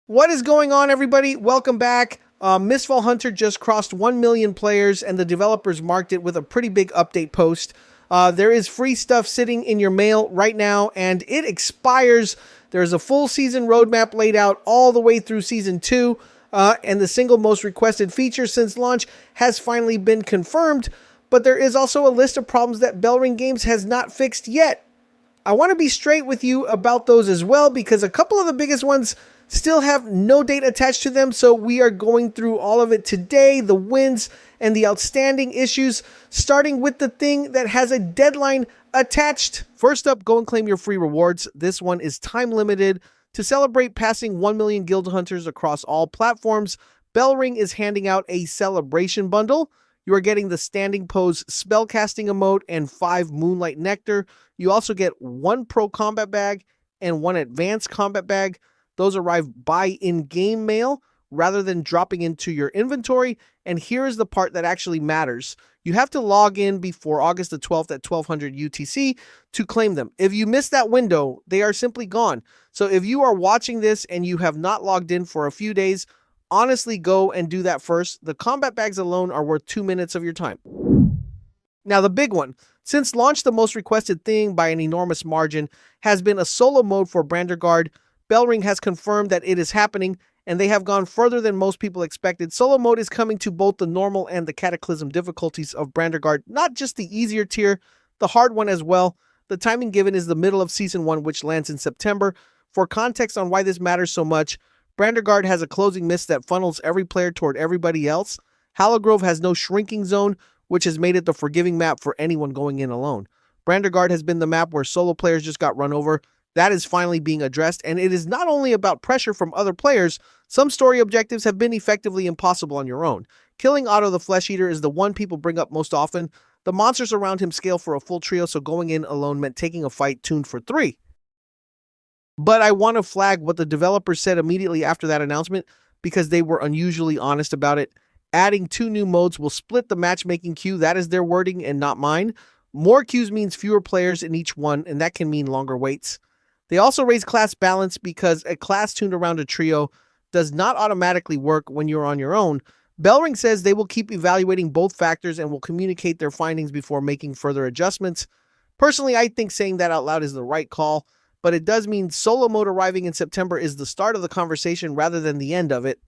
What is going on, everybody? Welcome back. Mistfall Hunter just crossed 1 million players, and the developers marked it with a pretty big update post. There is free stuff sitting in your mail right now, and it expires. There's a full season roadmap laid out all the way through Season 2, and the single most requested feature since launch has finally been confirmed, but there is also a list of problems that Bellring Games has not fixed yet. I want to be straight with you about those as well, because a couple of the biggest ones still have no date attached to them, so we are going through all of it today, the wins and the outstanding issues, starting with the thing that has a deadline attached. First up, go and claim your free rewards. This one is time limited. To celebrate passing 1 million guild hunters across all platforms, Bellring is handing out a celebration bundle. You are getting the standing pose spellcasting emote and 5 moonlight nectar. You also get 1 pro combat bag and 1 advanced combat bag. Those arrive by in-game mail rather than dropping into your inventory. And here is the part that actually matters. You have to log in before August the 12th at 1200 UTC to claim them. If you miss that window, they are simply gone. So if you are watching this and you have not logged in for a few days, honestly go and do that first. The combat bags alone are worth 2 minutes of your time. Now the big one. Since launch, the most requested thing by an enormous margin has been a solo mode for Brandrgarde. Bellring has confirmed that it is happening, and they have gone further than most people expected. Solo mode is coming to both the normal and the cataclysm difficulties of Brandrgarde, not just the easier tier, the hard one as well. The timing given is the middle of Season 1, which lands in September. For context on why this matters so much, Brandrgarde has a closing mist that funnels every player toward everybody else. Halligrove has no shrinking zone, which has made it the forgiving map for anyone going in alone. Brandrgarde has been the map where solo players just got run over. That is finally being addressed, and it is not only about pressure from other players. Some story objectives have been effectively impossible on your own. Killing Otto the Flesh Eater is the one people bring up most often. The monsters around him scale for a full trio, so going in alone meant taking a fight tuned for 3. But I want to flag what the developers said immediately after that announcement, because they were unusually honest about it. Adding 2 new modes will split the matchmaking queue. That is their wording and not mine. More queues means fewer players in each one, and that can mean longer waits. They also raise class balance because a class tuned around a trio does not automatically work when you're on your own. Bellring says they will keep evaluating both factors and will communicate their findings before making further adjustments. Personally, I think saying that out loud is the right call, but it does mean solo mode arriving in September is the start of the conversation rather than the end of it.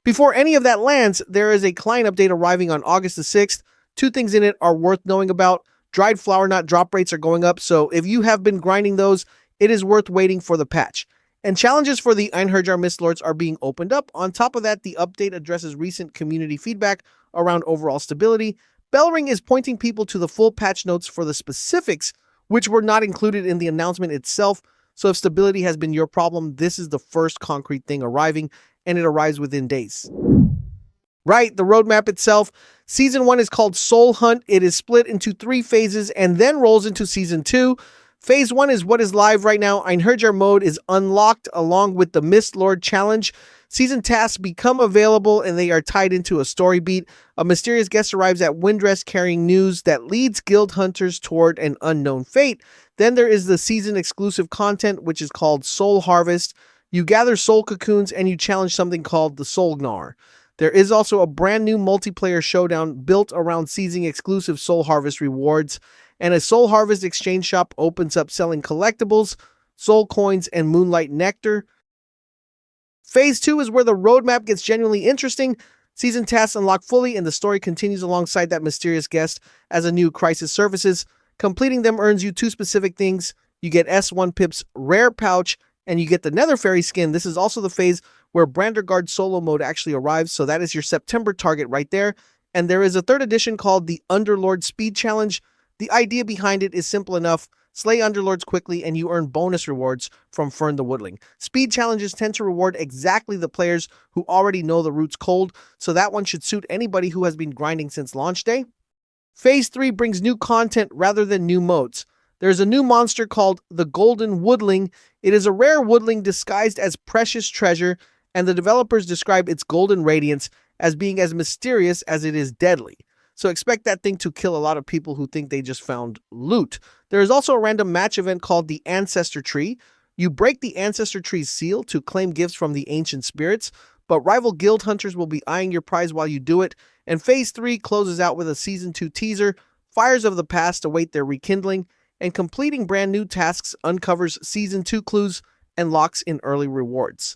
Before any of that lands, there is a client update arriving on August the 6th. 2 things in it are worth knowing about. Dried flower nut drop rates are going up, so if you have been grinding those, it is worth waiting for the patch. And challenges for the Einherjar Mistlords are being opened up. On top of that, the update addresses recent community feedback around overall stability. Bellring is pointing people to the full patch notes for the specifics, which were not included in the announcement itself. So if stability has been your problem, this is the first concrete thing arriving, and it arrives within days. Right, the roadmap itself. Season 1 is called Soul Hunt. It is split into 3 phases and then rolls into Season 2. Phase 1 is what is live right now. Einherjar mode is unlocked along with the Mistlord challenge. Season tasks become available and they are tied into a story beat. A mysterious guest arrives at Windrest carrying news that leads guild hunters toward an unknown fate. Then there is the season exclusive content, which is called Soul Harvest. You gather soul cocoons and you challenge something called the Soul Gnar. There is also a brand new multiplayer showdown built around seizing exclusive Soul Harvest rewards. And a Soul Harvest exchange shop opens up selling collectibles, soul coins, and moonlight nectar. Phase 2 is where the roadmap gets genuinely interesting. Season tasks unlock fully, and the story continues alongside that mysterious guest as a new crisis surfaces. Completing them earns you 2 specific things. You get S1 Pip's rare pouch, and you get the Nether Ferry skin. This is also the phase where Brandrgarde Solo Mode actually arrives, so that is your September target right there. And there is a 3rd edition called the Underlord Speed Challenge. The idea behind it is simple enough. Slay Underlords quickly and you earn bonus rewards from Fern the Woodling. Speed challenges tend to reward exactly the players who already know the routes cold, so that one should suit anybody who has been grinding since launch day. Phase 3 brings new content rather than new modes. There's a new monster called the Golden Woodling. It is a rare woodling disguised as precious treasure, and the developers describe its golden radiance as being as mysterious as it is deadly. So expect that thing to kill a lot of people who think they just found loot. There is also a random match event called the Ancestor tree. You break the Ancestor tree's seal to claim gifts from the ancient spirits, but rival guild hunters will be eyeing your prize while you do it, and Phase 3 closes out with a Season 2 teaser, fires of the past await their rekindling, and completing brand new tasks uncovers Season 2 clues and locks in early rewards.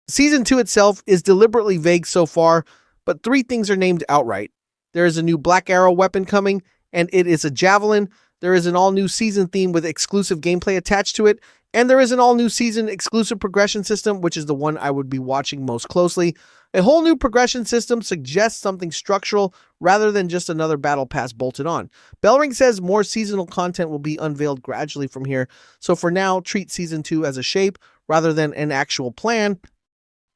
Season 2 itself is deliberately vague so far, but 3 things are named outright. There is a new Blackarrow weapon coming, and it is a Javelin. There is an all-new season theme with exclusive gameplay attached to it, and there is an all-new season exclusive progression system, which is the one I would be watching most closely. A whole new progression system suggests something structural rather than just another battle pass bolted on. Bellring says more seasonal content will be unveiled gradually from here, so for now, treat Season 2 as a shape rather than an actual plan.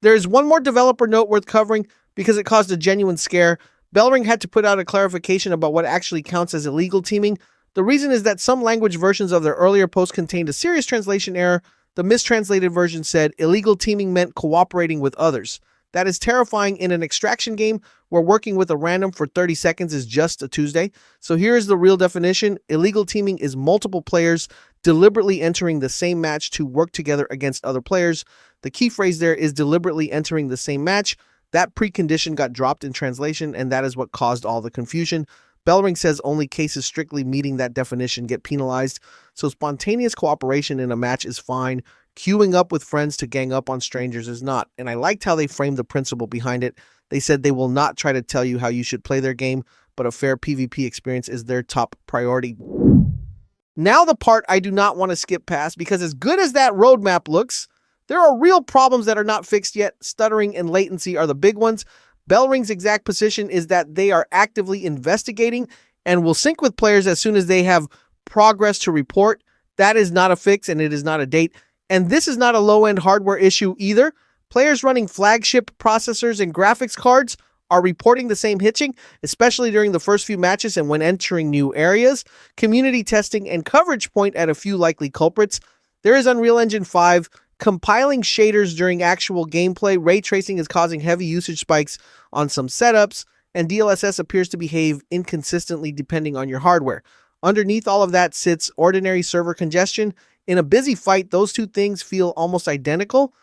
There is one more developer note worth covering because it caused a genuine scare. Bellring had to put out a clarification about what actually counts as illegal teaming. The reason is that some language versions of their earlier post contained a serious translation error. The mistranslated version said illegal teaming meant cooperating with others. That is terrifying in an extraction game where working with a random for 30 seconds is just a Tuesday. So here is the real definition. Illegal teaming is multiple players deliberately entering the same match to work together against other players. The key phrase there is deliberately entering the same match. That precondition got dropped in translation, and that is what caused all the confusion. Bellring says only cases strictly meeting that definition get penalized, so spontaneous cooperation in a match is fine. Queuing up with friends to gang up on strangers is not, and I liked how they framed the principle behind it. They said they will not try to tell you how you should play their game, but a fair PvP experience is their top priority. Now the part I do not want to skip past, because as good as that roadmap looks, there are real problems that are not fixed yet. Stuttering and latency are the big ones. Bellring's exact position is that they are actively investigating and will sync with players as soon as they have progress to report. That is not a fix, and it is not a date. And this is not a low-end hardware issue either. Players running flagship processors and graphics cards are reporting the same hitching, especially during the first few matches and when entering new areas. Community testing and coverage point at a few likely culprits. There is Unreal Engine 5 compiling shaders during actual gameplay. Ray tracing is causing heavy usage spikes on some setups, and DLSS appears to behave inconsistently depending on your hardware. Underneath all of that sits ordinary server congestion. In a busy fight, those two things feel almost identical.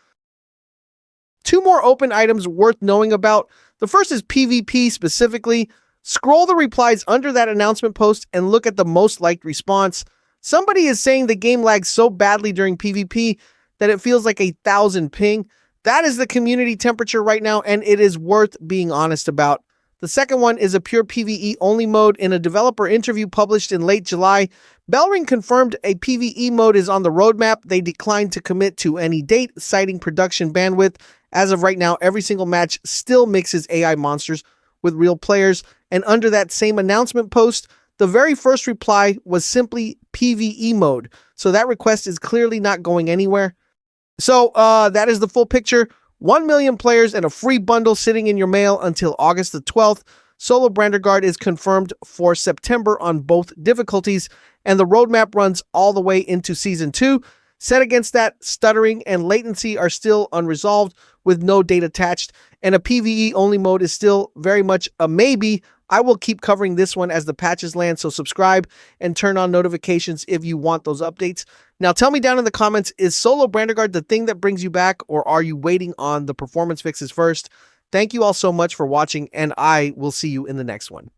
2 more open items worth knowing about. The first is PvP specifically. Scroll the replies under that announcement post and look at the most liked response. Somebody is saying the game lags so badly during PvP that it feels like 1,000 ping. That is the community temperature right now, and it is worth being honest about. The second one is a pure PvE-only mode. In a developer interview published in late July, Bellring confirmed a PvE mode is on the roadmap. They declined to commit to any date, citing production bandwidth. As of right now, every single match still mixes AI monsters with real players, and under that same announcement post, the very first reply was simply PvE mode. So that request is clearly not going anywhere. So that is the full picture. 1 million players and a free bundle sitting in your mail until August the 12th. Solo Brandrgarde is confirmed for September on both difficulties, and the roadmap runs all the way into Season 2. Set against that, stuttering and latency are still unresolved with no date attached, and a PvE-only mode is still very much a maybe. I will keep covering this one as the patches land, so subscribe and turn on notifications if you want those updates. Now tell me down in the comments, is Solo Brandrgarde the thing that brings you back, or are you waiting on the performance fixes first? Thank you all so much for watching, and I will see you in the next one.